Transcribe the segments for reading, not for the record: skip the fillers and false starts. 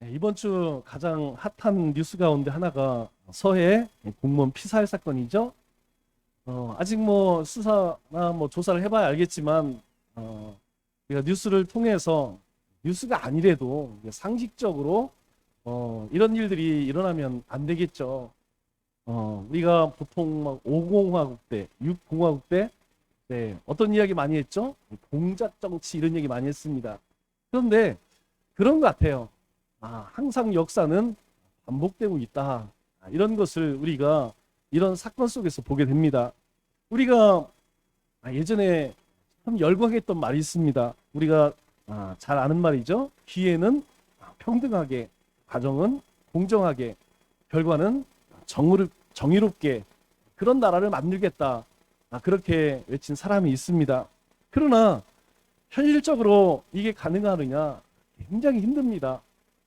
네, 이번 주 가장 핫한 뉴스 가운데 하나가 서해 공무원 피살 사건이죠. 아직 뭐 수사나 뭐 조사를 해봐야 알겠지만, 우리가 뉴스를 통해서 뉴스가 아니래도 상식적으로 이런 일들이 일어나면 안 되겠죠. 우리가 보통 막 5공화국 때, 6공화국 때, 네, 어떤 이야기 많이 했죠? 공작 정치 이런 얘기 많이 했습니다. 그런데 그런 것 같아요. 항상 역사는 반복되고 있다. 이런 것을 우리가 이런 사건 속에서 보게 됩니다. 우리가 예전에 참 열광했던 말이 있습니다. 우리가 잘 아는 말이죠. 기회는 평등하게, 과정은 공정하게, 결과는 정의롭게 그런 나라를 만들겠다. 그렇게 외친 사람이 있습니다. 그러나 현실적으로 이게 가능하느냐? 굉장히 힘듭니다.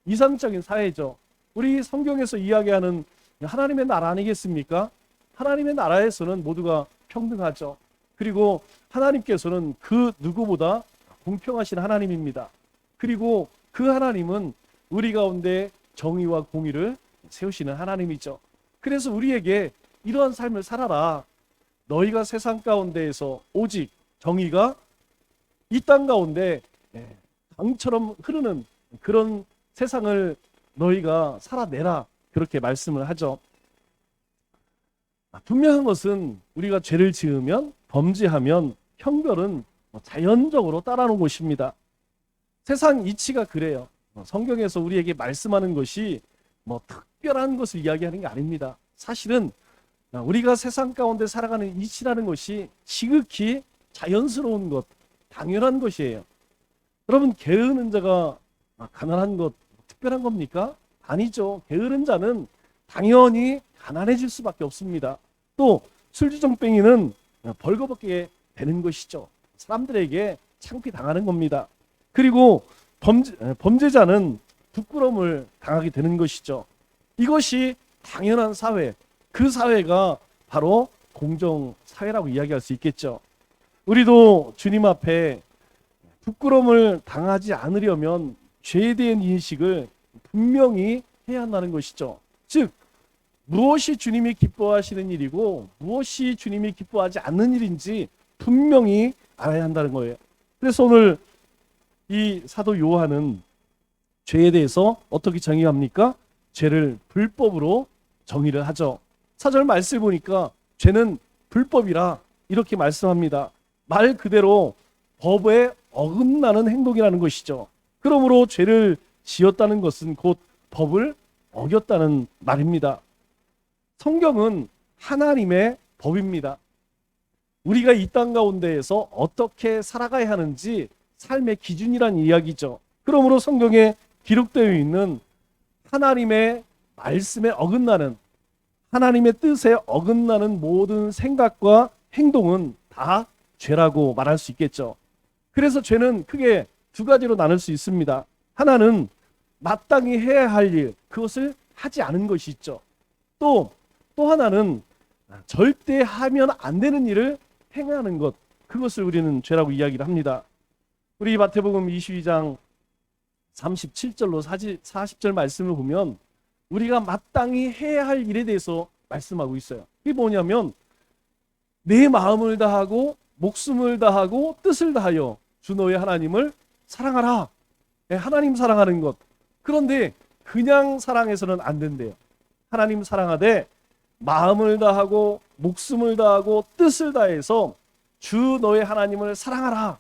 이상적인 사회죠. 우리 성경에서 이야기하는 하나님의 나라 아니겠습니까? 하나님의 나라에서는 모두가 평등하죠. 그리고 하나님께서는 그 누구보다 공평하신 하나님입니다. 그리고 그 하나님은 우리 가운데 정의와 공의를 세우시는 하나님이죠. 그래서 우리에게 이러한 삶을 살아라. 너희가 세상 가운데에서 오직 정의가 이 땅 가운데 강처럼 흐르는 그런 세상을 너희가 살아내라. 그렇게 말씀을 하죠. 분명한 것은 우리가 죄를 지으면, 범죄하면 형벌은 자연적으로 따라오는 것입니다. 세상 이치가 그래요. 성경에서 우리에게 말씀하는 것이 뭐 특별한 것을 이야기하는 게 아닙니다. 사실은 우리가 세상 가운데 살아가는 이치라는 것이 지극히 자연스러운 것, 당연한 것이에요. 여러분, 게으른 자가 가난한 것 특별한 겁니까? 아니죠. 게으른 자는 당연히 가난해질 수밖에 없습니다. 또 술주정뱅이는 벌거벗게 되는 것이죠. 사람들에게 창피 당하는 겁니다. 그리고 범죄자는 부끄러움을 당하게 되는 것이죠. 이것이 당연한 사회, 그 사회가 바로 공정사회라고 이야기할 수 있겠죠. 우리도 주님 앞에 부끄러움을 당하지 않으려면 죄에 대한 인식을 분명히 해야 한다는 것이죠. 즉, 무엇이 주님이 기뻐하시는 일이고 무엇이 주님이 기뻐하지 않는 일인지 분명히 알아야 한다는 거예요. 그래서 오늘 이 사도 요한은 죄에 대해서 어떻게 정의합니까? 죄를 불법으로 정의를 하죠. 4절 말씀을 보니까 죄는 불법이라 이렇게 말씀합니다. 말 그대로 법에 어긋나는 행동이라는 것이죠. 그러므로 죄를 지었다는 것은 곧 법을 어겼다는 말입니다. 성경은 하나님의 법입니다. 우리가 이 땅 가운데에서 어떻게 살아가야 하는지 삶의 기준이란 이야기죠. 그러므로 성경에 기록되어 있는 하나님의 말씀에 어긋나는, 하나님의 뜻에 어긋나는 모든 생각과 행동은 다 죄라고 말할 수 있겠죠. 그래서 죄는 크게 두 가지로 나눌 수 있습니다. 하나는 마땅히 해야 할 일, 그것을 하지 않은 것이 있죠. 또 하나는 절대 하면 안 되는 일을 행하는 것, 그것을 우리는 죄라고 이야기를 합니다. 우리 마태복음 22장 37절로 40절 말씀을 보면 우리가 마땅히 해야 할 일에 대해서 말씀하고 있어요. 이게 뭐냐면 내 마음을 다하고 목숨을 다하고 뜻을 다하여 주 너의 하나님을 사랑하라. 하나님 사랑하는 것. 그런데 그냥 사랑해서는 안 된대요. 하나님 사랑하되 마음을 다하고 목숨을 다하고 뜻을 다해서 주 너의 하나님을 사랑하라.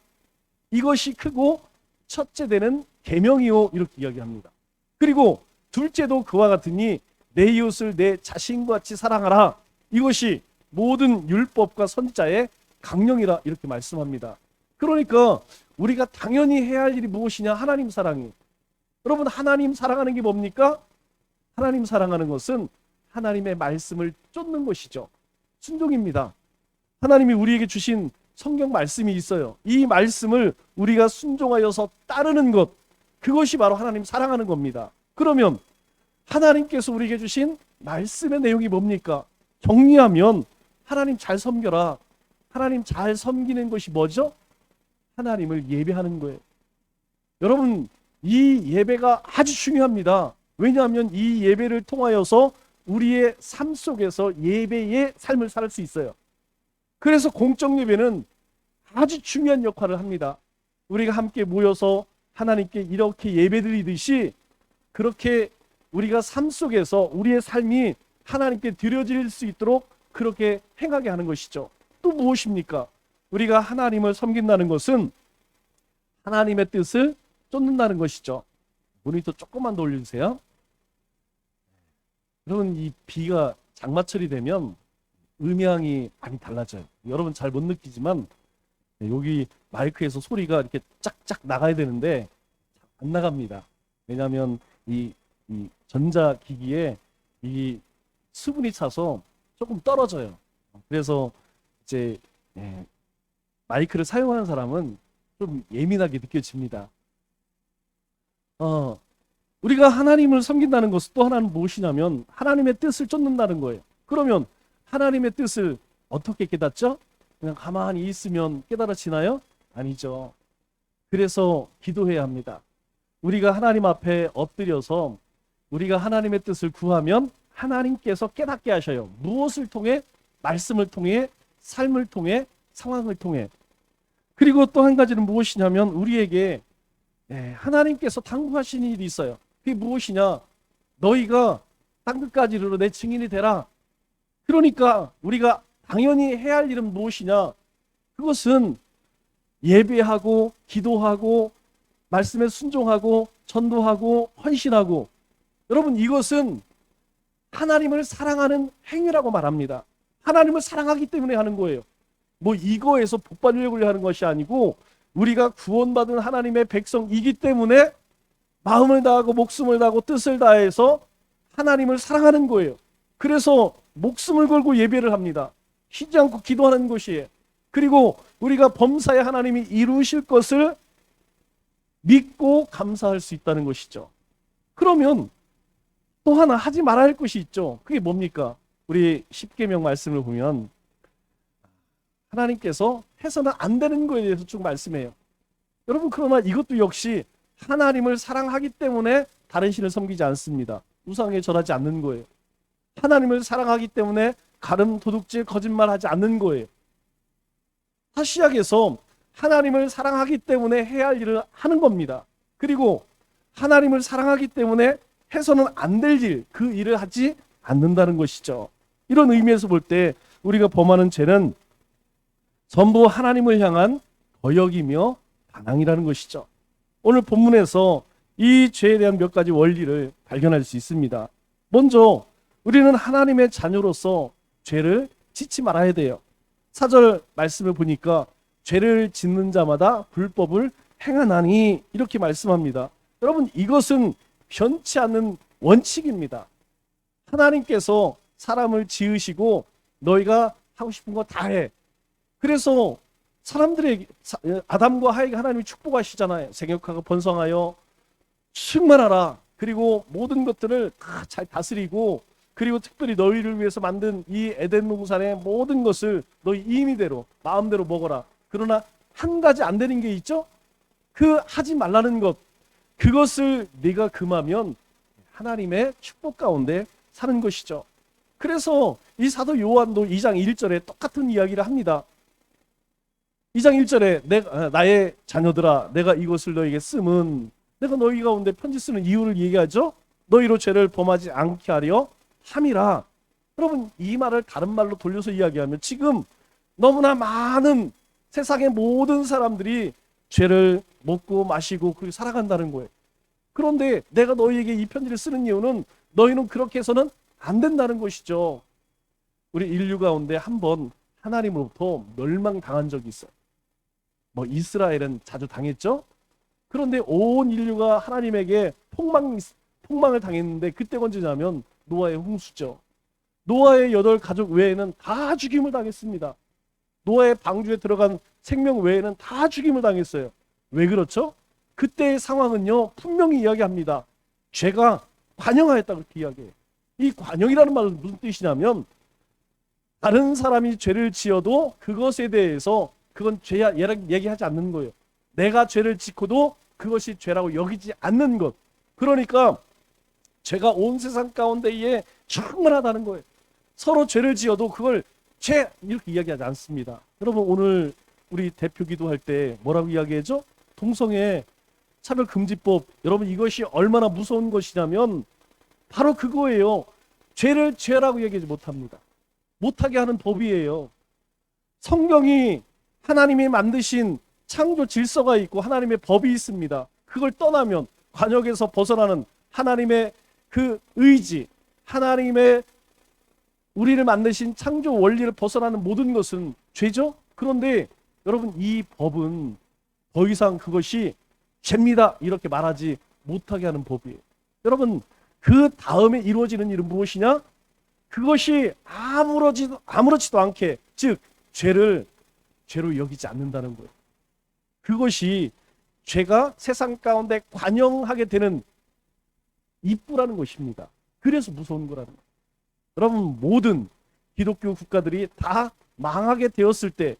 이것이 크고 첫째 되는 계명이요, 이렇게 이야기합니다. 그리고 둘째도 그와 같으니 내 이웃을 내 자신과 같이 사랑하라. 이것이 모든 율법과 선지자의 강령이라 이렇게 말씀합니다. 그러니까 우리가 당연히 해야 할 일이 무엇이냐? 하나님 사랑이. 여러분, 하나님 사랑하는 게 뭡니까? 하나님 사랑하는 것은 하나님의 말씀을 쫓는 것이죠. 순종입니다. 하나님이 우리에게 주신 성경 말씀이 있어요. 이 말씀을 우리가 순종하여서 따르는 것, 그것이 바로 하나님 사랑하는 겁니다. 그러면 하나님께서 우리에게 주신 말씀의 내용이 뭡니까? 정리하면 하나님 잘 섬겨라. 하나님 잘 섬기는 것이 뭐죠? 하나님을 예배하는 거예요. 여러분, 이 예배가 아주 중요합니다. 왜냐하면 이 예배를 통하여서 우리의 삶 속에서 예배의 삶을 살 수 있어요. 그래서 공적 예배는 아주 중요한 역할을 합니다. 우리가 함께 모여서 하나님께 이렇게 예배드리듯이 그렇게 우리가 삶 속에서 우리의 삶이 하나님께 드려질 수 있도록 그렇게 행하게 하는 것이죠. 또 무엇입니까? 우리가 하나님을 섬긴다는 것은 하나님의 뜻을 쫓는다는 것이죠. 모니터 조금만 더 올려주세요. 여러분, 이 비가 장마철이 되면 음향이 많이 달라져요. 여러분 잘 못 느끼지만 여기 마이크에서 소리가 이렇게 짝짝 나가야 되는데 안 나갑니다. 왜냐하면 이 전자기기에 이 수분이 차서 조금 떨어져요. 그래서 이제 마이크를 사용하는 사람은 좀 예민하게 느껴집니다. 우리가 하나님을 섬긴다는 것은 또 하나는 무엇이냐면 하나님의 뜻을 쫓는다는 거예요. 그러면 하나님의 뜻을 어떻게 깨닫죠? 그냥 가만히 있으면 깨달아지나요? 아니죠. 그래서 기도해야 합니다. 우리가 하나님 앞에 엎드려서 우리가 하나님의 뜻을 구하면 하나님께서 깨닫게 하셔요. 무엇을 통해? 말씀을 통해, 삶을 통해, 상황을 통해. 그리고 또 한 가지는 무엇이냐면 우리에게 하나님께서 당부하신 일이 있어요. 그게 무엇이냐? 너희가 땅끝까지 이르러 내 증인이 되라. 그러니까 우리가 당연히 해야 할 일은 무엇이냐? 그것은 예배하고 기도하고 말씀에 순종하고 전도하고 헌신하고. 여러분, 이것은 하나님을 사랑하는 행위라고 말합니다. 하나님을 사랑하기 때문에 하는 거예요. 뭐 이거에서 복 받으려고 하는 것이 아니고 우리가 구원받은 하나님의 백성이기 때문에 마음을 다하고 목숨을 다하고 뜻을 다해서 하나님을 사랑하는 거예요. 그래서 목숨을 걸고 예배를 합니다. 쉬지 않고 기도하는 것이에요. 그리고 우리가 범사에 하나님이 이루실 것을 믿고 감사할 수 있다는 것이죠. 그러면 또 하나 하지 말아야 할 것이 있죠. 그게 뭡니까? 우리 십계명 말씀을 보면 하나님께서 해서는 안 되는 거에 대해서 쭉 말씀해요. 여러분, 그러나 이것도 역시 하나님을 사랑하기 때문에 다른 신을 섬기지 않습니다. 우상에 절하지 않는 거예요. 하나님을 사랑하기 때문에 가름, 도둑질, 거짓말하지 않는 거예요. 다시 시작해서 하나님을 사랑하기 때문에 해야 할 일을 하는 겁니다. 그리고 하나님을 사랑하기 때문에 해서는 안 될 일, 그 일을 하지 않는다는 것이죠. 이런 의미에서 볼 때 우리가 범하는 죄는 전부 하나님을 향한 거역이며 반항이라는 것이죠. 오늘 본문에서 이 죄에 대한 몇 가지 원리를 발견할 수 있습니다. 먼저 우리는 하나님의 자녀로서 죄를 짓지 말아야 돼요. 4절 말씀을 보니까 죄를 짓는 자마다 불법을 행하나니 이렇게 말씀합니다. 여러분, 이것은 변치 않는 원칙입니다. 하나님께서 사람을 지으시고 너희가 하고 싶은 거 다 해. 그래서 사람들에게 아담과 하에게 하나님이 축복하시잖아요. 생육하고 번성하여 충만하라. 그리고 모든 것들을 다 잘 다스리고 그리고 특별히 너희를 위해서 만든 이 에덴 동산의 모든 것을 너희 임의대로 마음대로 먹어라. 그러나 한 가지 안 되는 게 있죠? 그 하지 말라는 것. 그것을 네가 금하면 하나님의 축복 가운데 사는 것이죠. 그래서 이 사도 요한도 2장 1절에 똑같은 이야기를 합니다. 2장 1절에 나의 자녀들아 내가 이것을 너에게 쓰면 내가 너희 가운데 편지 쓰는 이유를 얘기하죠. 너희로 죄를 범하지 않게 하려 함이라. 여러분, 이 말을 다른 말로 돌려서 이야기하면 지금 너무나 많은 세상의 모든 사람들이 죄를 먹고 마시고 그렇게 살아간다는 거예요. 그런데 내가 너희에게 이 편지를 쓰는 이유는 너희는 그렇게 해서는 안 된다는 것이죠. 우리 인류 가운데 한번 하나님으로부터 멸망당한 적이 있어요. 뭐 이스라엘은 자주 당했죠. 그런데 온 인류가 하나님에게 폭망을 당했는데 그때 언제냐면 노아의 홍수죠. 노아의 8가족 외에는 다 죽임을 당했습니다. 노아의 방주에 들어간 생명 외에는 다 죽임을 당했어요. 왜 그렇죠? 그때의 상황은요, 분명히 이야기합니다. 죄가 관영하였다 그렇게 이야기해요. 이 관영이라는 말은 무슨 뜻이냐면 다른 사람이 죄를 지어도 그것에 대해서 그건 죄야 얘기하지 않는 거예요. 내가 죄를 짓고도 그것이 죄라고 여기지 않는 것. 그러니까 죄가 온 세상 가운데에 충만하다는 거예요. 서로 죄를 지어도 그걸 죄 이렇게 이야기하지 않습니다. 여러분 오늘 우리 대표 기도할 때 뭐라고 이야기하죠? 동성애 차별금지법. 여러분 이것이 얼마나 무서운 것이냐면 바로 그거예요. 죄를 죄라고 얘기하지 못합니다. 못하게 하는 법이에요. 성경이 하나님이 만드신 창조 질서가 있고 하나님의 법이 있습니다. 그걸 떠나면 관역에서 벗어나는 하나님의 그 의지, 하나님의 우리를 만드신 창조 원리를 벗어나는 모든 것은 죄죠? 그런데 여러분 이 법은 더 이상 그것이 죄입니다 이렇게 말하지 못하게 하는 법이에요. 여러분 그 다음에 이루어지는 일은 무엇이냐? 그것이 아무렇지도 않게 즉 죄를 죄로 여기지 않는다는 거예요. 그것이 죄가 세상 가운데 관영하게 되는 입구라는 것입니다. 그래서 무서운 거라는 거예요. 여러분 모든 기독교 국가들이 다 망하게 되었을 때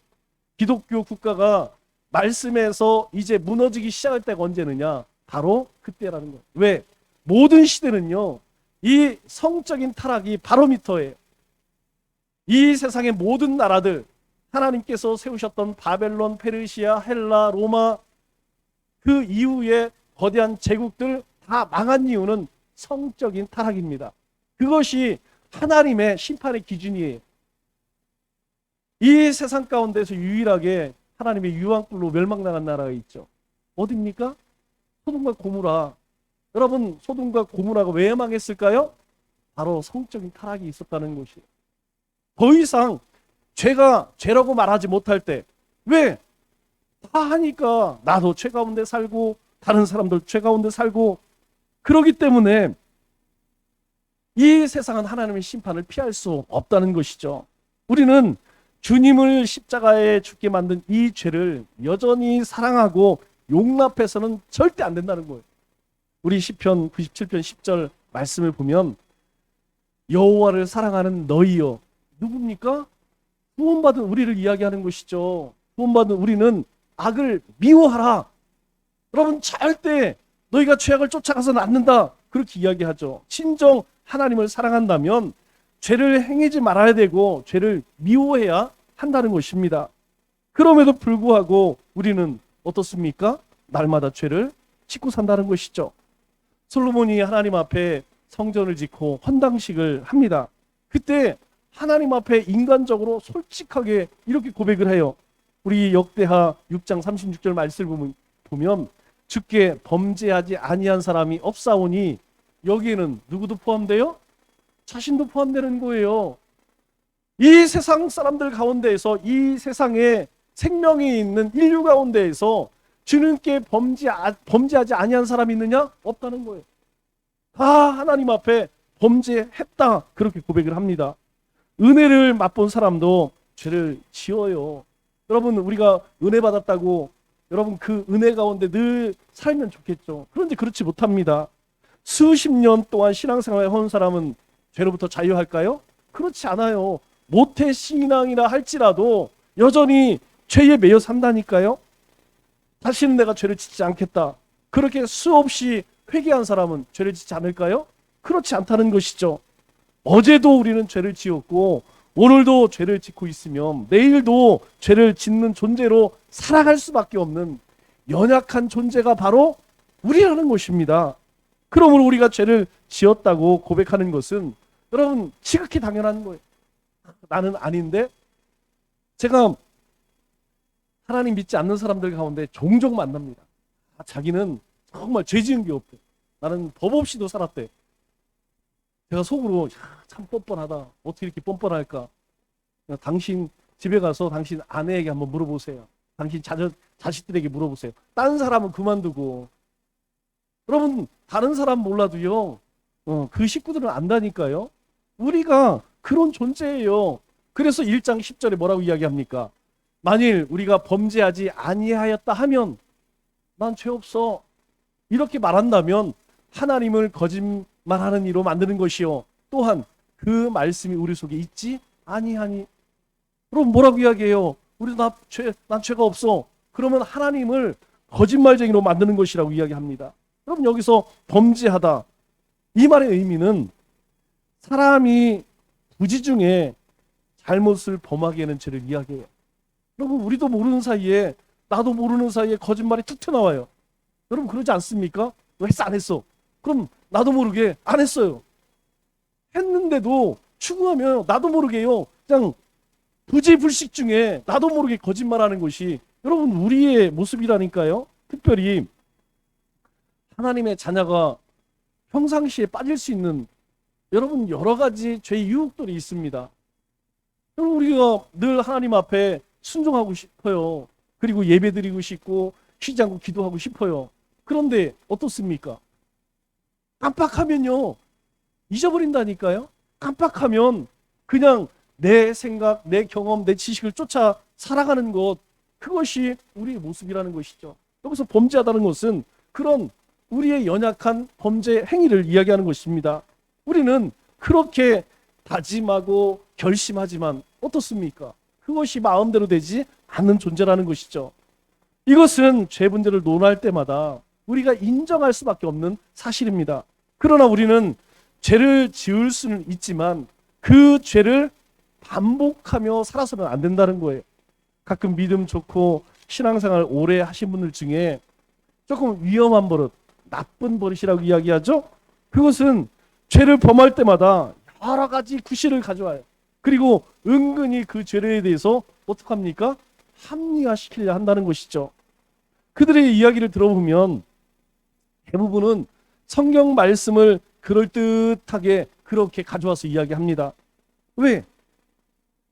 기독교 국가가 말씀에서 이제 무너지기 시작할 때가 언제느냐? 바로 그때라는 거예요. 왜? 모든 시대는요 이 성적인 타락이 바로미터예요. 이 세상의 모든 나라들 하나님께서 세우셨던 바벨론, 페르시아, 헬라, 로마 그 이후에 거대한 제국들 다 망한 이유는 성적인 타락입니다. 그것이 하나님의 심판의 기준이에요. 이 세상 가운데서 유일하게 하나님의 유황불로 멸망당한 나라가 있죠. 어디입니까? 소돔과 고모라. 여러분 소돔과 고모라가 왜 망했을까요? 바로 성적인 타락이 있었다는 것이에요. 더 이상 죄가 죄라고 말하지 못할 때 왜? 다 하니까 나도 죄 가운데 살고 다른 사람들 죄 가운데 살고 그러기 때문에 이 세상은 하나님의 심판을 피할 수 없다는 것이죠. 우리는 주님을 십자가에 죽게 만든 이 죄를 여전히 사랑하고 용납해서는 절대 안 된다는 거예요. 우리 시편 97편 10절 말씀을 보면 여호와를 사랑하는 너희여. 누굽니까? 구원받은 우리를 이야기하는 것이죠. 구원받은 우리는 악을 미워하라. 여러분 절대 너희가 죄악을 쫓아가서는 않는다. 그렇게 이야기하죠. 진정 하나님을 사랑한다면 죄를 행하지 말아야 되고 죄를 미워해야 한다는 것입니다. 그럼에도 불구하고 우리는 어떻습니까? 날마다 죄를 짓고 산다는 것이죠. 솔로몬이 하나님 앞에 성전을 짓고 헌당식을 합니다. 그때 하나님 앞에 인간적으로 솔직하게 이렇게 고백을 해요. 우리 역대하 6장 36절 말씀을 보면 주께 범죄하지 아니한 사람이 없사오니 여기에는 누구도 포함돼요? 자신도 포함되는 거예요. 이 세상 사람들 가운데에서 이 세상에 생명이 있는 인류 가운데에서 주님께 범죄하지 아니한 사람이 있느냐? 없다는 거예요. 다 하나님 앞에 범죄했다 그렇게 고백을 합니다. 은혜를 맛본 사람도 죄를 지어요. 여러분 우리가 은혜 받았다고 여러분 그 은혜 가운데 늘 살면 좋겠죠. 그런데 그렇지 못합니다. 수십 년 동안 신앙생활을 한 사람은 죄로부터 자유할까요? 그렇지 않아요. 모태 신앙이라 할지라도 여전히 죄에 매여 산다니까요. 다시는 내가 죄를 짓지 않겠다. 그렇게 수없이 회개한 사람은 죄를 짓지 않을까요? 그렇지 않다는 것이죠. 어제도 우리는 죄를 지었고 오늘도 죄를 짓고 있으면 내일도 죄를 짓는 존재로 살아갈 수밖에 없는 연약한 존재가 바로 우리라는 것입니다. 그러므로 우리가 죄를 지었다고 고백하는 것은 여러분 지극히 당연한 거예요. 나는 아닌데 제가 하나님 믿지 않는 사람들 가운데 종종 만납니다. 자기는 정말 죄 지은 게 없대. 나는 법 없이도 살았대. 제가 속으로 참 뻔뻔하다. 어떻게 이렇게 뻔뻔할까? 당신 집에 가서 당신 아내에게 한번 물어보세요. 당신 자식들에게 물어보세요. 다른 사람은 그만두고. 여러분 다른 사람 몰라도요. 그 식구들은 안다니까요. 우리가 그런 존재예요. 그래서 1장 10절에 뭐라고 이야기합니까? 만일 우리가 범죄하지 아니하였다 하면 난 죄 없어. 이렇게 말한다면 하나님을 거짓말하는 이로 만드는 것이요. 또한 그 말씀이 우리 속에 있지 아니하니. 그럼 뭐라고 이야기해요? 난 죄가 없어. 그러면 하나님을 거짓말쟁이로 만드는 것이라고 이야기합니다. 여러분, 여기서 범죄하다, 이 말의 의미는 사람이 부지 중에 잘못을 범하게 하는 죄를 이야기해요. 여러분, 우리도 모르는 사이에, 나도 모르는 사이에 거짓말이 툭 튀어나와요. 여러분, 그러지 않습니까? 너 했어 안 했어? 그럼 나도 모르게 안 했어요. 했는데도 추궁하면 나도 모르게요, 그냥 부지불식 중에 나도 모르게 거짓말하는 것이 여러분 우리의 모습이라니까요. 특별히 하나님의 자녀가 평상시에 빠질 수 있는 여러분 여러 가지 죄의 유혹들이 있습니다. 여러분, 우리가 늘 하나님 앞에 순종하고 싶어요. 그리고 예배드리고 싶고 쉬지 않고 기도하고 싶어요. 그런데 어떻습니까? 깜빡하면요, 잊어버린다니까요. 깜빡하면 그냥 내 생각, 내 경험, 내 지식을 쫓아 살아가는 것, 그것이 우리의 모습이라는 것이죠. 여기서 범죄하다는 것은 그런 우리의 연약한 범죄 행위를 이야기하는 것입니다. 우리는 그렇게 다짐하고 결심하지만 어떻습니까? 그것이 마음대로 되지 않는 존재라는 것이죠. 이것은 죄 문제를 논할 때마다 우리가 인정할 수밖에 없는 사실입니다. 그러나 우리는 죄를 지을 수는 있지만 그 죄를 반복하며 살아서는 안 된다는 거예요. 가끔 믿음 좋고 신앙생활 오래 하신 분들 중에 조금 위험한 버릇, 나쁜 버릇이라고 이야기하죠. 그것은 죄를 범할 때마다 여러 가지 구실을 가져와요. 그리고 은근히 그 죄에 대해서 어떡합니까? 합리화시키려 한다는 것이죠. 그들의 이야기를 들어보면 대부분은 성경 말씀을 그럴듯하게 그렇게 가져와서 이야기합니다. 왜?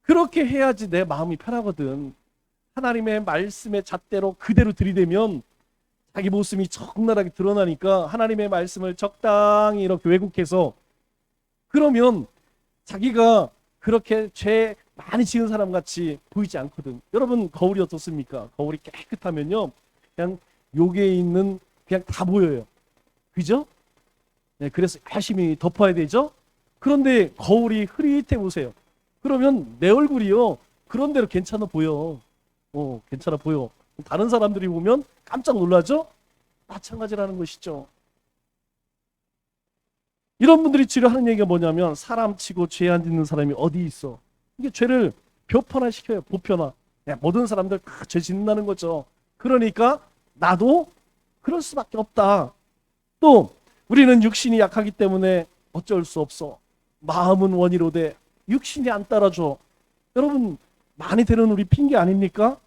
그렇게 해야지 내 마음이 편하거든. 하나님의 말씀의 잣대로 그대로 들이대면 자기 모습이 적나라하게 드러나니까 하나님의 말씀을 적당히 이렇게 왜곡해서, 그러면 자기가 그렇게 죄 많이 지은 사람 같이 보이지 않거든. 여러분, 거울이 어떻습니까? 거울이 깨끗하면요, 그냥 여기에 있는 그냥 다 보여요. 그죠? 네, 그래서 열심히 덮어야 되죠. 그런데 거울이 흐릿해 보세요. 그러면 내 얼굴이요, 그런 대로 괜찮아 보여. 괜찮아 보여. 다른 사람들이 보면 깜짝 놀라죠? 마찬가지라는 것이죠. 이런 분들이 치료하는 얘기가 뭐냐면, 사람 치고 죄 안 짓는 사람이 어디 있어. 이게 죄를 보편화시켜요. 보편화. 모든 사람들 다 죄 짓는다는 거죠. 그러니까 나도 그럴 수밖에 없다. 또 우리는 육신이 약하기 때문에 어쩔 수 없어. 마음은 원이로되 육신이 안 따라줘. 여러분, 많이 되는 우리 핑계 아닙니까?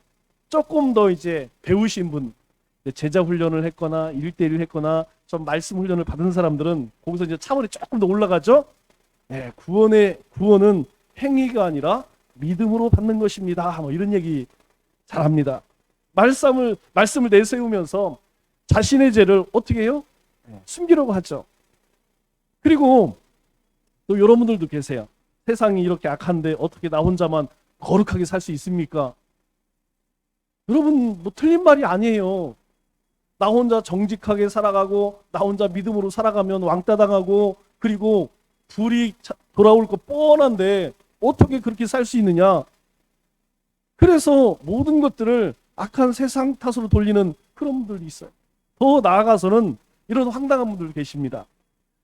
조금 더 이제 배우신 분, 제자 훈련을 했거나 1대1 했거나 좀 말씀 훈련을 받은 사람들은 거기서 이제 차원이 조금 더 올라가죠. 네, 구원은 행위가 아니라 믿음으로 받는 것입니다. 뭐 이런 얘기 잘합니다. 말씀을 내세우면서 자신의 죄를 어떻게 해요? 숨기려고 하죠. 그리고 또 여러분들도 계세요. 세상이 이렇게 악한데 어떻게 나 혼자만 거룩하게 살 수 있습니까? 여러분, 뭐 틀린 말이 아니에요. 나 혼자 정직하게 살아가고 나 혼자 믿음으로 살아가면 왕따 당하고 그리고 불이 돌아올 거 뻔한데 어떻게 그렇게 살 수 있느냐? 그래서 모든 것들을 악한 세상 탓으로 돌리는 그런 분들이 있어요. 더 나아가서는 이런 황당한 분들 계십니다.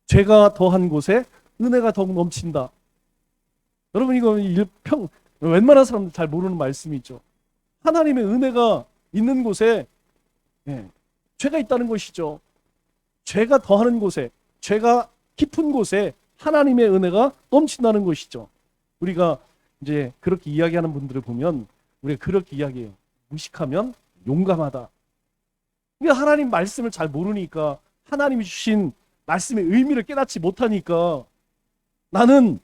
죄가 더한 곳에 은혜가 더욱 넘친다. 여러분, 이거 웬만한 사람들 잘 모르는 말씀이죠. 하나님의 은혜가 있는 곳에 죄가 있다는 것이죠. 죄가 더하는 곳에, 죄가 깊은 곳에 하나님의 은혜가 넘친다는 것이죠. 우리가 이제 그렇게 이야기하는 분들을 보면 우리가 그렇게 이야기해요. 무식하면 용감하다. 그러니까 하나님 말씀을 잘 모르니까, 하나님이 주신 말씀의 의미를 깨닫지 못하니까 나는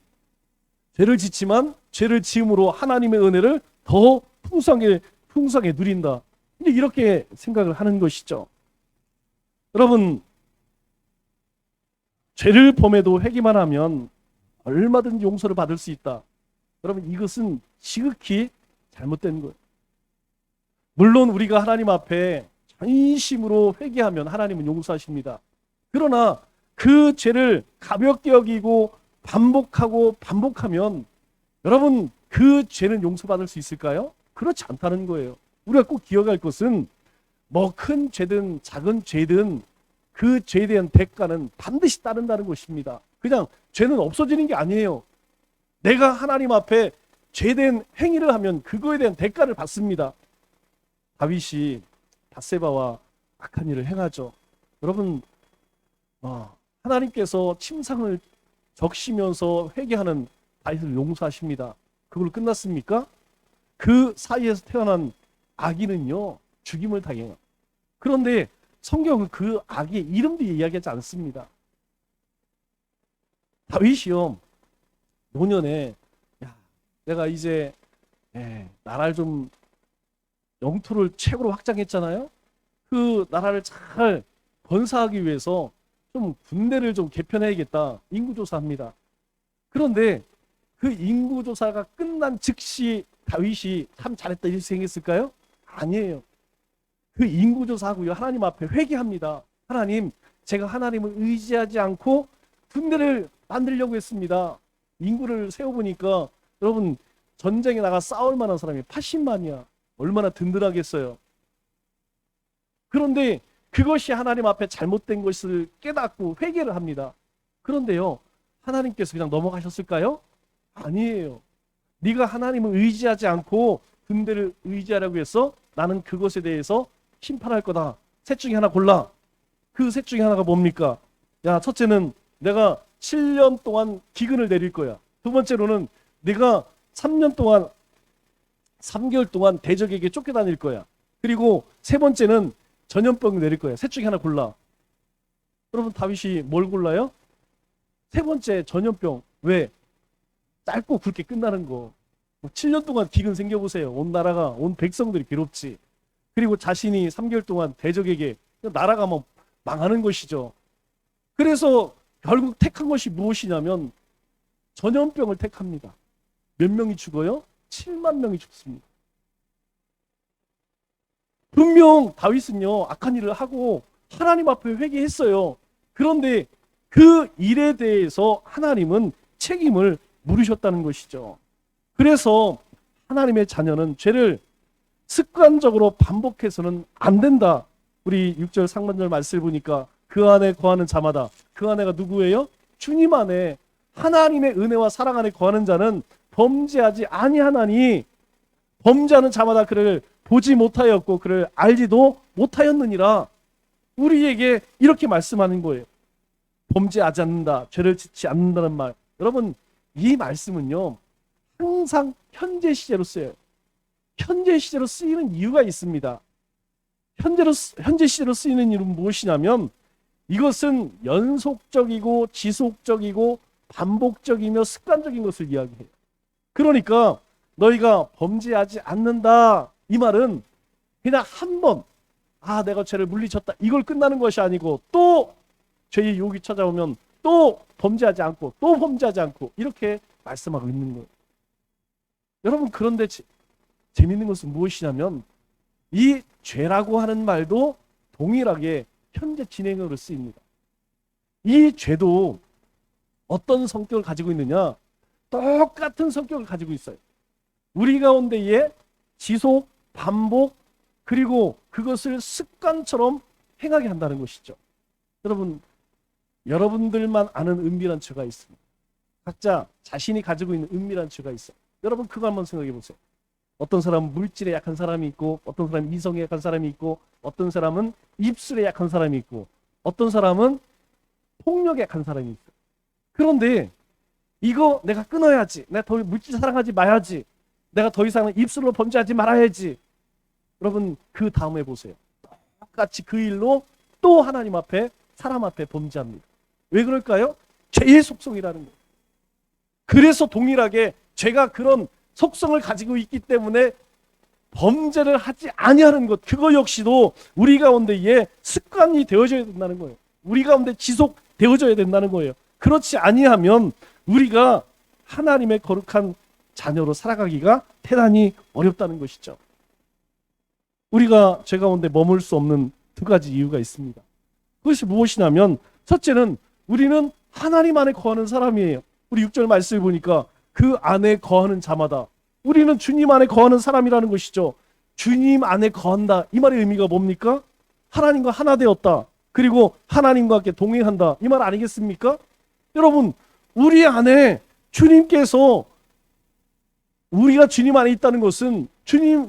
죄를 짓지만 죄를 지음으로 하나님의 은혜를 더 풍성하게 누린다. 이렇게 생각을 하는 것이죠. 여러분, 죄를 범해도 회개만 하면 얼마든지 용서를 받을 수 있다. 여러분, 이것은 지극히 잘못된 거예요. 물론 우리가 하나님 앞에 전심으로 회개하면 하나님은 용서하십니다. 그러나 그 죄를 가볍게 여기고 반복하면 여러분, 그 죄는 용서받을 수 있을까요? 그렇지 않다는 거예요. 우리가 꼭 기억할 것은 뭐 큰 죄든 작은 죄든 그 죄에 대한 대가는 반드시 따른다는 것입니다. 그냥 죄는 없어지는 게 아니에요. 내가 하나님 앞에 죄된 행위를 하면 그거에 대한 대가를 받습니다. 다윗이 밧세바와 악한 일을 행하죠. 여러분, 하나님께서 침상을 적시면서 회개하는 다윗을 용서하십니다. 그걸로 끝났습니까? 그 사이에서 태어난 아기는요, 죽임을 당해요. 그런데 성경은 그 아기의 이름도 이야기하지 않습니다. 다윗이요, 노년에 내가 이제 나라를 좀 영토를 최고로 확장했잖아요. 그 나라를 잘 건사하기 위해서 좀 군대를 좀 개편해야겠다, 인구조사합니다. 그런데 그 인구조사가 끝난 즉시 다윗이 참 잘했다 이렇게 생각했을까요? 아니에요. 그 인구조사하고요, 하나님 앞에 회개합니다. 하나님, 제가 하나님을 의지하지 않고 군대를 만들려고 했습니다. 인구를 세워보니까 여러분, 전쟁에 나가 싸울 만한 사람이 80만이야. 얼마나 든든하겠어요. 그런데 그것이 하나님 앞에 잘못된 것을 깨닫고 회개를 합니다. 그런데요, 하나님께서 그냥 넘어가셨을까요? 아니에요. 네가 하나님을 의지하지 않고 군대를 의지하려고 해서 나는 그것에 대해서 심판할 거다. 셋 중에 하나 골라. 그 셋 중에 하나가 뭡니까? 야, 첫째는 내가 7년 동안 기근을 내릴 거야. 두 번째로는 내가 3년 동안 3개월 동안 대적에게 쫓겨다닐 거야. 그리고 세 번째는 전염병을 내릴 거야. 셋 중에 하나 골라. 여러분, 다윗이 뭘 골라요? 세 번째, 전염병. 왜? 짧고 굵게 끝나는 거. 7년 동안 기근 생겨보세요. 온 나라가, 온 백성들이 괴롭지. 그리고 자신이 3개월 동안 대적에게, 나라가 뭐 망하는 것이죠. 그래서 결국 택한 것이 무엇이냐면 전염병을 택합니다. 몇 명이 죽어요? 7만 명이 죽습니다. 분명 다윗은요, 악한 일을 하고 하나님 앞에 회개했어요. 그런데 그 일에 대해서 하나님은 책임을 물으셨다는 것이죠. 그래서 하나님의 자녀는 죄를 습관적으로 반복해서는 안 된다. 우리 6절 상반절 말씀을 보니까 그 안에 거하는 자마다, 그 안에가 누구예요? 주님 안에, 하나님의 은혜와 사랑 안에 거하는 자는 범죄하지 아니하나니 범죄하는 자마다 그를 보지 못하였고 그를 알지도 못하였느니라. 우리에게 이렇게 말씀하는 거예요. 범죄하지 않는다, 죄를 짓지 않는다는 말. 여러분, 이 말씀은요, 항상 현재 시제로 쓰여요. 현재 시제로 쓰이는 이유가 있습니다. 현재 시제로 쓰이는 이유는 무엇이냐면 이것은 연속적이고 지속적이고 반복적이며 습관적인 것을 이야기해요. 그러니까 너희가 범죄하지 않는다, 이 말은 그냥 한 번, 내가 죄를 물리쳤다, 이걸 끝나는 것이 아니고 또 죄의 유혹이 찾아오면 또 범죄하지 않고 또 범죄하지 않고 이렇게 말씀하고 있는 거예요. 여러분, 그런데 재밌는 것은 무엇이냐면 이 죄라고 하는 말도 동일하게 현재 진행으로 쓰입니다. 이 죄도 어떤 성격을 가지고 있느냐? 똑같은 성격을 가지고 있어요. 우리 가운데에 지속, 반복, 그리고 그것을 습관처럼 행하게 한다는 것이죠. 여러분, 여러분들만 아는 은밀한 죄가 있습니다. 각자 자신이 가지고 있는 은밀한 죄가 있어요. 여러분, 그거 한번 생각해 보세요. 어떤 사람은 물질에 약한 사람이 있고, 어떤 사람은 이성에 약한 사람이 있고, 어떤 사람은 입술에 약한 사람이 있고, 어떤 사람은 폭력에 약한 사람이 있어요. 그런데 이거 내가 끊어야지, 내가 더 물질 사랑하지 마야지, 내가 더 이상은 입술로 범죄하지 말아야지. 여러분, 그 다음에 보세요. 똑같이 그 일로 또 하나님 앞에, 사람 앞에 범죄합니다. 왜 그럴까요? 죄의 속성이라는 거예요. 그래서 동일하게 죄가 그런 속성을 가지고 있기 때문에 범죄를 하지 아니하는 것, 그거 역시도 우리 가운데에 습관이 되어져야 된다는 거예요. 우리 가운데 지속되어져야 된다는 거예요. 그렇지 아니하면 우리가 하나님의 거룩한 자녀로 살아가기가 대단히 어렵다는 것이죠. 우리가 죄 가운데 머물 수 없는 두 가지 이유가 있습니다. 그것이 무엇이냐면, 첫째는 우리는 하나님 안에 거하는 사람이에요. 우리 6절 말씀을 보니까 그 안에 거하는 자마다, 우리는 주님 안에 거하는 사람이라는 것이죠. 주님 안에 거한다. 이 말의 의미가 뭡니까? 하나님과 하나 되었다. 그리고 하나님과 함께 동행한다. 이 말 아니겠습니까? 여러분, 우리 안에 주님께서 우리가 주님 안에 있다는 것은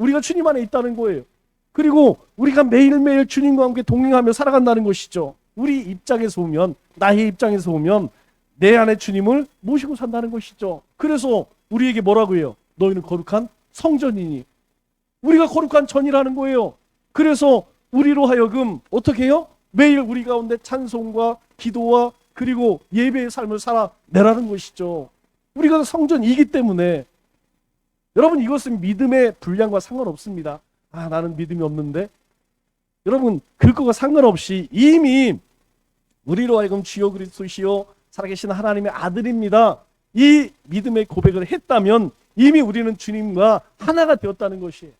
우리가 주님 안에 있다는 거예요. 그리고 우리가 매일매일 주님과 함께 동행하며 살아간다는 것이죠. 우리 입장에서 보면, 나의 입장에서 보면 내 안에 주님을 모시고 산다는 것이죠. 그래서 우리에게 뭐라고 해요? 너희는 거룩한 성전이니. 우리가 거룩한 전이라는 거예요. 그래서 우리로 하여금 어떻게 해요? 매일 우리 가운데 찬송과 기도와 그리고 예배의 삶을 살아내라는 것이죠. 우리가 성전이기 때문에 여러분, 이것은 믿음의 분량과 상관없습니다. 나는 믿음이 없는데. 여러분, 그것과 상관없이 이미 우리로 하여금 주여 그리스도시요 살아계신 하나님의 아들입니다. 이 믿음의 고백을 했다면 이미 우리는 주님과 하나가 되었다는 것이에요.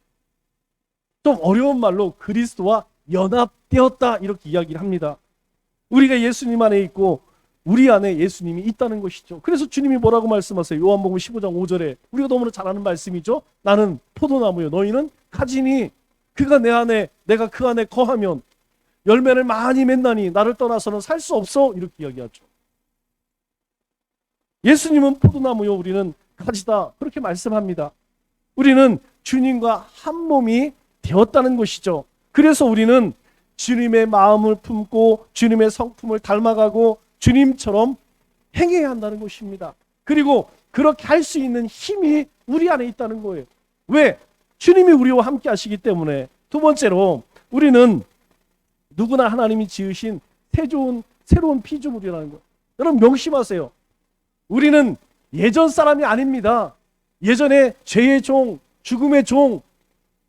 좀 어려운 말로 그리스도와 연합되었다 이렇게 이야기를 합니다. 우리가 예수님 안에 있고 우리 안에 예수님이 있다는 것이죠. 그래서 주님이 뭐라고 말씀하세요? 요한복음 15장 5절에 우리가 너무나 잘 아는 말씀이죠. 나는 포도나무요 너희는 가지니 그가 내 안에 내가 그 안에 거하면 열매를 많이 맺나니 나를 떠나서는 살 수 없어 이렇게 이야기하죠. 예수님은 포도나무요 우리는 가지다 그렇게 말씀합니다. 우리는 주님과 한 몸이 되었다는 것이죠. 그래서 우리는 주님의 마음을 품고 주님의 성품을 닮아가고 주님처럼 행해야 한다는 것입니다. 그리고 그렇게 할 수 있는 힘이 우리 안에 있다는 거예요. 왜? 주님이 우리와 함께 하시기 때문에. 두 번째로 우리는 누구나 하나님이 지으신 새로운 피조물이라는 거예요. 여러분 명심하세요. 우리는 예전 사람이 아닙니다. 예전에 죄의 종, 죽음의 종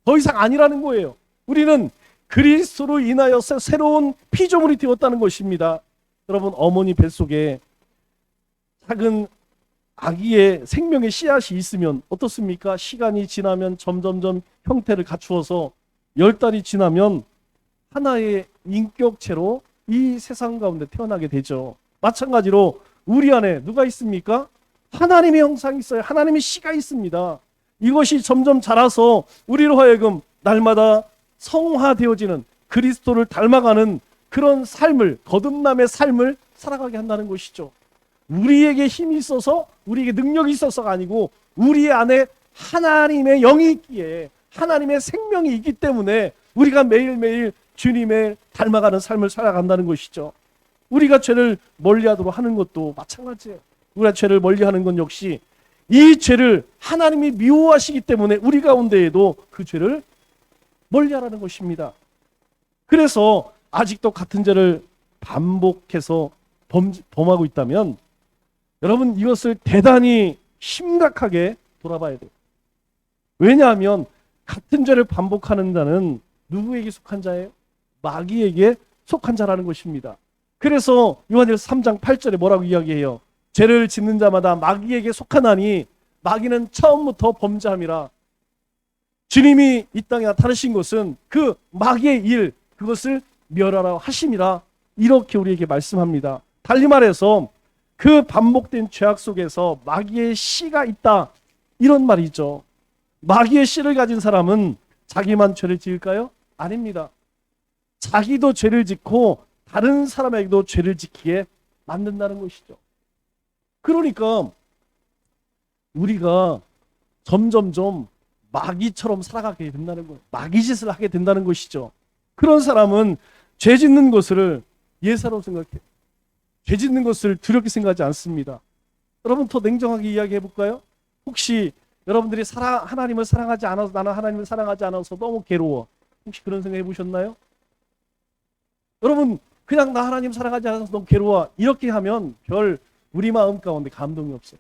더 이상 아니라는 거예요. 우리는 그리스도로 인하여서 새로운 피조물이 되었다는 것입니다. 여러분, 어머니 뱃속에 작은 아기의 생명의 씨앗이 있으면 어떻습니까? 시간이 지나면 점점점 형태를 갖추어서 10달이 지나면 하나의 인격체로 이 세상 가운데 태어나게 되죠. 마찬가지로 우리 안에 누가 있습니까? 하나님의 형상이 있어요. 하나님의 씨가 있습니다. 이것이 점점 자라서 우리로 하여금 날마다 성화되어지는 그리스도를 닮아가는 그런 삶을, 거듭남의 삶을 살아가게 한다는 것이죠. 우리에게 힘이 있어서, 우리에게 능력이 있어서가 아니고 우리 안에 하나님의 영이 있기에, 하나님의 생명이 있기 때문에 우리가 매일매일 주님의 닮아가는 삶을 살아간다는 것이죠. 우리가 죄를 멀리하도록 하는 것도 마찬가지예요. 우리가 죄를 멀리하는 건 역시 이 죄를 하나님이 미워하시기 때문에 우리 가운데에도 그 죄를 멀리하라는 것입니다. 그래서 아직도 같은 죄를 반복해서 범하고 있다면 여러분 이것을 대단히 심각하게 돌아봐야 돼요. 왜냐하면 같은 죄를 반복하는 자는 누구에게 속한 자예요? 마귀에게 속한 자라는 것입니다. 그래서 요한일서 3장 8절에 뭐라고 이야기해요? 죄를 짓는 자마다 마귀에게 속하나니 마귀는 처음부터 범죄함이라. 주님이 이 땅에 나타나신 것은 그 마귀의 일, 그것을 멸하라 하심이라. 이렇게 우리에게 말씀합니다. 달리 말해서 그 반복된 죄악 속에서 마귀의 씨가 있다, 이런 말이죠. 마귀의 씨를 가진 사람은 자기만 죄를 지을까요? 아닙니다. 자기도 죄를 짓고 다른 사람에게도 죄를 짓기에 만든다는 것이죠. 그러니까 우리가 점점점 마귀처럼 살아가게 된다는 거예요. 마귀짓을 하게 된다는 것이죠. 그런 사람은 죄 짓는 것을 예사로 생각해요. 죄 짓는 것을 두렵게 생각하지 않습니다. 여러분 더 냉정하게 이야기해 볼까요? 혹시 여러분들이 하나님을 사랑하지 않아서, 나는 하나님을 사랑하지 않아서 너무 괴로워, 혹시 그런 생각 해보셨나요? 여러분 그냥 나 하나님 사랑하지 않아서 너무 괴로워, 이렇게 하면 별 우리 마음 가운데 감동이 없어요.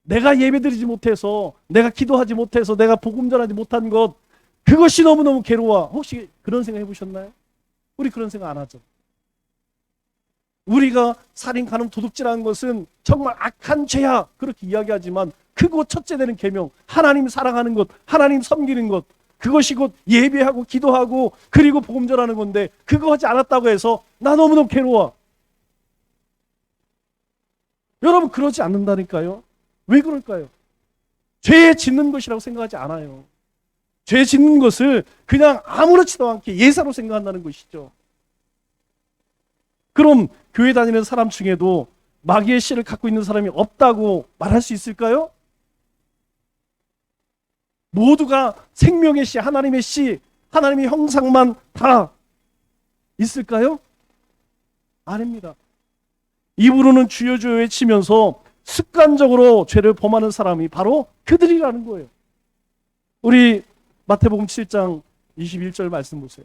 내가 예배드리지 못해서, 내가 기도하지 못해서, 내가 복음 전하지 못한 것, 그것이 너무너무 괴로워. 혹시 그런 생각 해보셨나요? 우리 그런 생각 안 하죠. 우리가 살인, 간음, 도둑질하는 것은 정말 악한 죄야, 그렇게 이야기하지만 그거 첫째 되는 계명, 하나님 사랑하는 것, 하나님 섬기는 것, 그것이 곧 예배하고 기도하고 그리고 복음 전하는 건데 그거 하지 않았다고 해서 나 너무너무 괴로워. 여러분 그러지 않는다니까요. 왜 그럴까요? 죄 짓는 것이라고 생각하지 않아요. 죄 짓는 것을 그냥 아무렇지도 않게 예사로 생각한다는 것이죠. 그럼 교회 다니는 사람 중에도 마귀의 씨를 갖고 있는 사람이 없다고 말할 수 있을까요? 모두가 생명의 씨, 하나님의 씨, 하나님의 형상만 다 있을까요? 아닙니다. 입으로는 주여 주여 외치면서 습관적으로 죄를 범하는 사람이 바로 그들이라는 거예요. 우리 마태복음 7장 21절 말씀 보세요.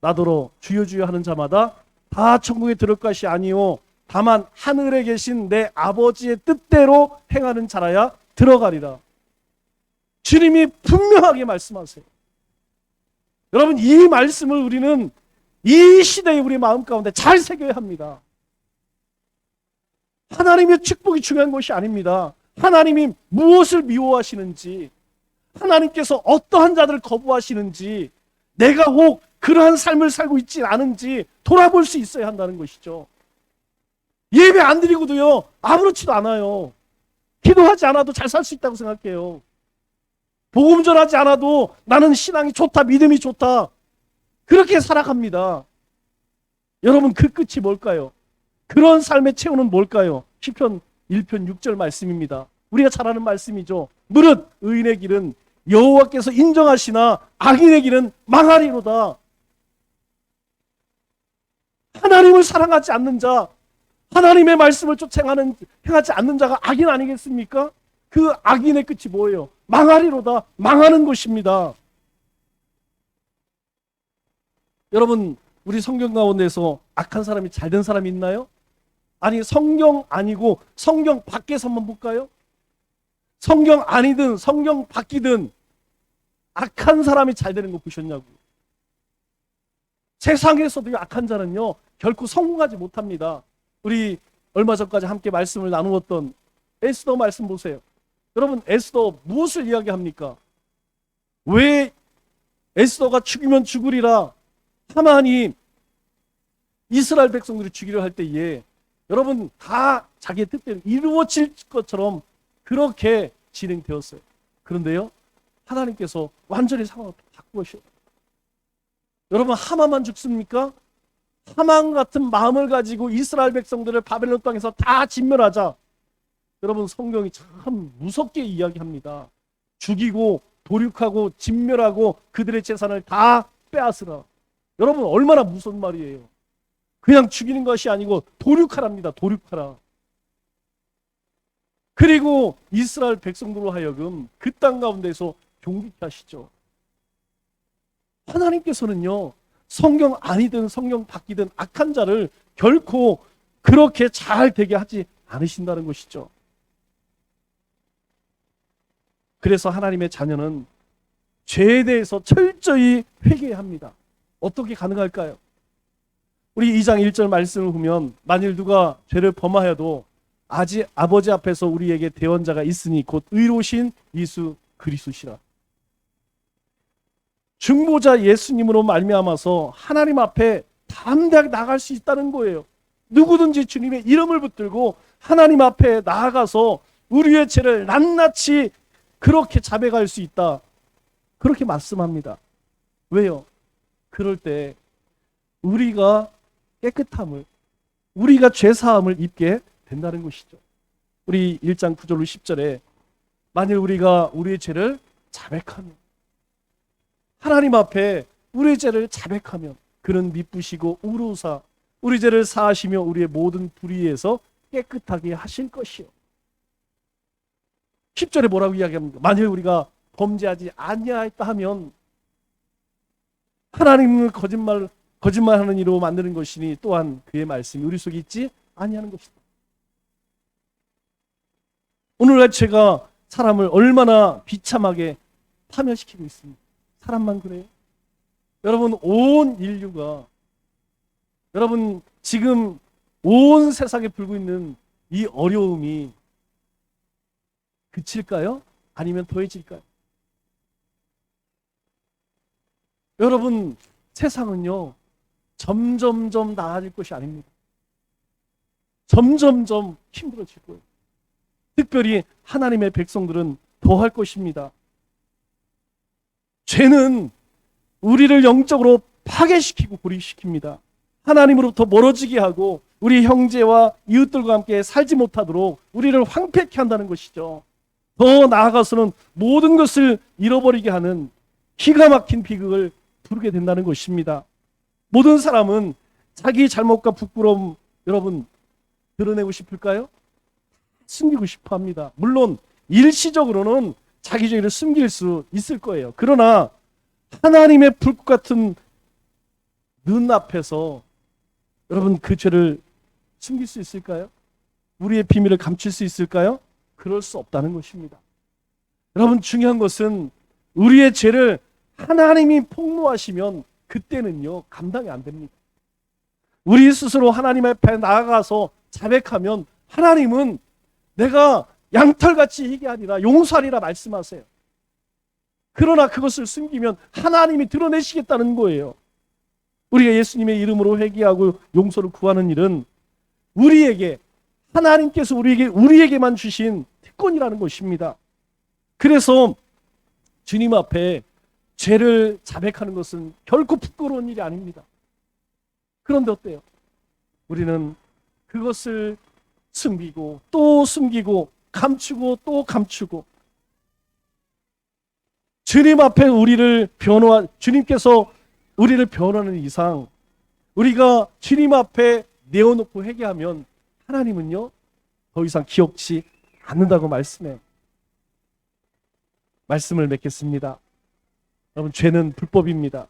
나더러 주여 주여 하는 자마다 다 천국에 들어갈 것이 아니요 다만 하늘에 계신 내 아버지의 뜻대로 행하는 자라야 들어가리라. 주님이 분명하게 말씀하세요. 여러분, 이 말씀을 우리는 이 시대에 우리 마음 가운데 잘 새겨야 합니다. 하나님의 축복이 중요한 것이 아닙니다. 하나님이 무엇을 미워하시는지, 하나님께서 어떠한 자들을 거부하시는지, 내가 혹 그러한 삶을 살고 있지 않은지 돌아볼 수 있어야 한다는 것이죠. 예배 안 드리고도요, 아무렇지도 않아요. 기도하지 않아도 잘 살 수 있다고 생각해요. 복음 전하지 않아도 나는 신앙이 좋다, 믿음이 좋다, 그렇게 살아갑니다. 여러분, 그 끝이 뭘까요? 그런 삶의 체험은 뭘까요? 시편 1편 6절 말씀입니다. 우리가 잘 아는 말씀이죠. 무릇 의인의 길은 여호와께서 인정하시나 악인의 길은 망하리로다. 하나님을 사랑하지 않는 자, 하나님의 말씀을 쫓아 행하지 않는 자가 악인 아니겠습니까? 그 악인의 끝이 뭐예요? 망하리로다. 망하는 것입니다. 여러분, 우리 성경 가운데서 악한 사람이 잘된 사람이 있나요? 아니, 성경 아니고 성경 밖에서 한번 볼까요? 성경 아니든 성경 밖이든 악한 사람이 잘 되는 거 보셨냐고요. 세상에서도 악한 자는요 결코 성공하지 못합니다. 우리 얼마 전까지 함께 말씀을 나누었던 에스더 말씀 보세요. 여러분, 에스더 무엇을 이야기합니까? 왜 에스더가 죽이면 죽으리라 하만이 이스라엘 백성들이 죽이려 할 때에 여러분 다 자기의 뜻대로 이루어질 것처럼 그렇게 진행되었어요. 그런데요, 하나님께서 완전히 상황을 바꾸셔요. 여러분, 하만만 죽습니까? 하만 같은 마음을 가지고 이스라엘 백성들을 바벨론 땅에서 다 진멸하자. 여러분, 성경이 참 무섭게 이야기합니다. 죽이고 도륙하고 진멸하고 그들의 재산을 다 빼앗으라. 여러분, 얼마나 무서운 말이에요. 그냥 죽이는 것이 아니고 도륙하랍니다. 도륙하라. 그리고 이스라엘 백성들로 하여금 그 땅 가운데서 종기케 하시죠. 하나님께서는요, 성경 아니든 성경 밖이든 악한 자를 결코 그렇게 잘 되게 하지 않으신다는 것이죠. 그래서 하나님의 자녀는 죄에 대해서 철저히 회개해야 합니다. 어떻게 가능할까요? 우리 2장 1절 말씀을 보면 만일 누가 죄를 범하여도 아직 아버지 앞에서 우리에게 대언자가 있으니 곧 의로우신 예수 그리스도시라. 중보자 예수님으로 말미암아서 하나님 앞에 담대하게 나아갈 수 있다는 거예요. 누구든지 주님의 이름을 붙들고 하나님 앞에 나아가서 우리의 죄를 낱낱이 그렇게 자백할 수 있다. 그렇게 말씀합니다. 왜요? 그럴 때 우리가 깨끗함을, 우리가 죄사함을 입게 된다는 것이죠. 우리 1장 9절로 10절에 만일 우리가 우리의 죄를 자백하면, 하나님 앞에 우리의 죄를 자백하면 그는 미쁘시고 의로우사 우리 죄를 사하시며 우리의 모든 불의에서 깨끗하게 하실 것이요. 10절에 뭐라고 이야기합니까? 만일 우리가 범죄하지 아니하였다 하면 하나님을 거짓말하는 이로 만드는 것이니 또한 그의 말씀이 우리 속에 있지 아니하는 것이다. 오늘날 죄가 사람을 얼마나 비참하게 파멸시키고 있습니다. 사람만 그래요? 여러분, 온 인류가, 여러분 지금 온 세상에 불고 있는 이 어려움이 그칠까요? 아니면 더해질까요? 여러분, 세상은요 점점점 나아질 것이 아닙니다. 점점점 힘들어질 거예요. 특별히 하나님의 백성들은 더할 것입니다. 죄는 우리를 영적으로 파괴시키고 고립시킵니다. 하나님으로부터 멀어지게 하고 우리 형제와 이웃들과 함께 살지 못하도록 우리를 황폐케 한다는 것이죠. 더 나아가서는 모든 것을 잃어버리게 하는 기가 막힌 비극을 부르게 된다는 것입니다. 모든 사람은 자기 잘못과 부끄러움, 여러분, 드러내고 싶을까요? 숨기고 싶어 합니다. 물론 일시적으로는 자기 죄를 숨길 수 있을 거예요. 그러나 하나님의 불꽃 같은 눈 앞에서 여러분 그 죄를 숨길 수 있을까요? 우리의 비밀을 감출 수 있을까요? 그럴 수 없다는 것입니다. 여러분, 중요한 것은 우리의 죄를 하나님이 폭로하시면 그때는요 감당이 안 됩니다. 우리 스스로 하나님 앞에 나아가서 자백하면 하나님은 내가 양털같이 희귀하리라 용서하리라 말씀하세요. 그러나 그것을 숨기면 하나님이 드러내시겠다는 거예요. 우리가 예수님의 이름으로 회개하고 용서를 구하는 일은 우리에게 하나님께서 우리에게만 주신 특권이라는 것입니다. 그래서 주님 앞에 죄를 자백하는 것은 결코 부끄러운 일이 아닙니다. 그런데 어때요? 우리는 그것을 숨기고 또 숨기고 감추고 또 감추고 주님 앞에 주님께서 우리를 변호하는 이상 우리가 주님 앞에 내어놓고 회개하면 하나님은요 더 이상 기억지 않는다고 말씀해요. 말씀을 맺겠습니다. 여러분, 죄는 불법입니다.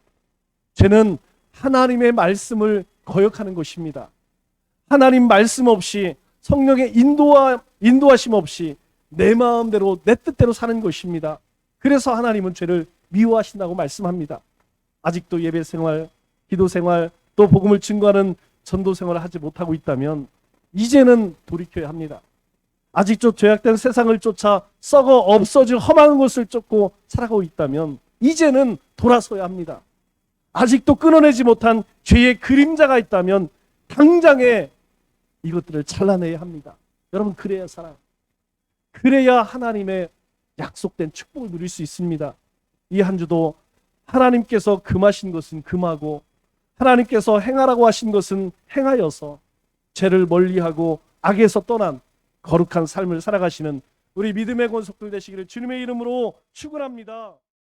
죄는 하나님의 말씀을 거역하는 것입니다. 하나님 말씀 없이 성령의 인도하심 없이 내 마음대로 내 뜻대로 사는 것입니다. 그래서 하나님은 죄를 미워하신다고 말씀합니다. 아직도 예배 생활, 기도 생활, 또 복음을 증거하는 전도 생활을 하지 못하고 있다면 이제는 돌이켜야 합니다. 아직도 죄악된 세상을 쫓아 썩어 없어질 험한 것을 쫓고 살아가고 있다면 이제는 돌아서야 합니다. 아직도 끊어내지 못한 죄의 그림자가 있다면 당장에 이것들을 잘라내야 합니다. 여러분, 그래야 살아요. 그래야 하나님의 약속된 축복을 누릴 수 있습니다. 이 한 주도 하나님께서 금하신 것은 금하고 하나님께서 행하라고 하신 것은 행하여서 죄를 멀리하고 악에서 떠난 거룩한 삶을 살아가시는 우리 믿음의 권속들 되시기를 주님의 이름으로 축원합니다.